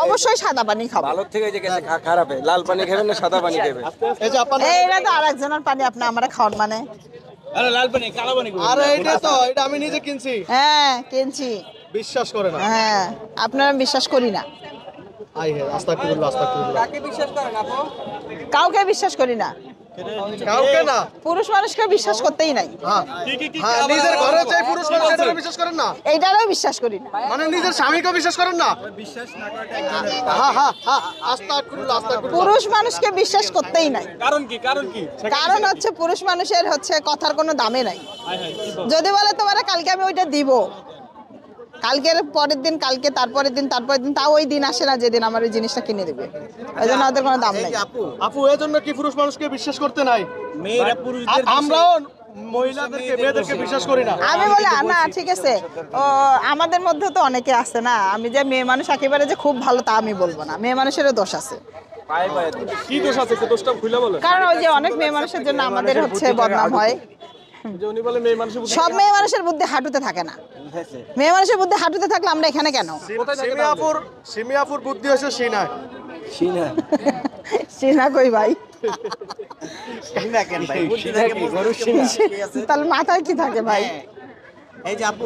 অবশ্যই সাদা পানি খাবো। ভালো থেকে যে গেছে খারাপ লাল পানি খাবেন না সাদা পানি খাবেন? এই যে আপনার এইটা তো আরেকজনের পানি, আপনি আমরা খাওয়ার মানে? আরে লাল পানি কালো পানি আরে এটা আমি নিজে কিনছি, হ্যাঁ কিনছি। বিশ্বাস করে না। হ্যাঁ আপনারা বিশ্বাস করি না, আই হে আস্তাগফিরুল্লাহ আস্তাগফিরুল্লাহ। কাকে বিশ্বাস করেন আপু? কাউকে বিশ্বাস করি না, কাউকে না। পুরুষ মানুষকে বিশ্বাস করতেই নাই। হ্যাঁ হ্যাঁ, নিজের ঘরে চাই পুরুষ মানুষ, এটা বিশ্বাস করেন না? এইটারও বিশ্বাস করি না। মানে নিজের স্বামীকে বিশ্বাস করেন না? হ্যাঁ হ্যাঁ হ্যাঁ, আস্তাগফিরুল্লাহ আস্তাগফিরুল্লাহ। পুরুষ মানুষকে বিশ্বাস করতেই নাই। কারণ কি কারণ হচ্ছে পুরুষ মানুষের হচ্ছে কথার কোনো দামে নাই। যদি বলে তোমার কালকে আমি ওইটা দিব, কালকের পরের দিন, কালকে তারপরের দিন, তারপরের দিন, তাও ওই দিন আসে না যেদিন আমার ওই জিনিসটা কিনে দেবে। ওই জন্য ওদের কোনো দাম নেই। আপু এর জন্য কি পুরুষ মানুষকে বিশ্বাস করতে নাই? মেয়েরা পুরুষদের আমরাও মহিলাদেরকে মেয়েদেরকে বিশ্বাস করি না। আমি বলি না ঠিক আছে, ও আমাদের মধ্যে তো অনেকে আছে না, আমি যে মেয়ে মানুষ একেবারে যে খুব ভালো তা আমি বলবো না, মেয়ে মানুষেরও দোষ আছে। কি দোষ আছে, একটু দোষটা খুলে বলেন। কারণ ওই যে অনেক মেয়ে মানুষের জন্য আমাদের হচ্ছে বদনাম হয়। যে উনি বলে মেয়ে মানুষের বুদ্ধি। সব মেয়ে মানুষের বুদ্ধি হাঁটুতে থাকে না, মেয়ে মানুষের বুদ্ধি হাঁটুতে থাকলে আমরা এখানে কেন? সিমিয়াপুর বুদ্ধি হয়েছে সিনায়। সিনা সিনা কই ভাই? সিনা কেন ভাই? সিনা কি গরু সিনা? তাহলে মাথায় কি থাকে ভাই? এই যে আপু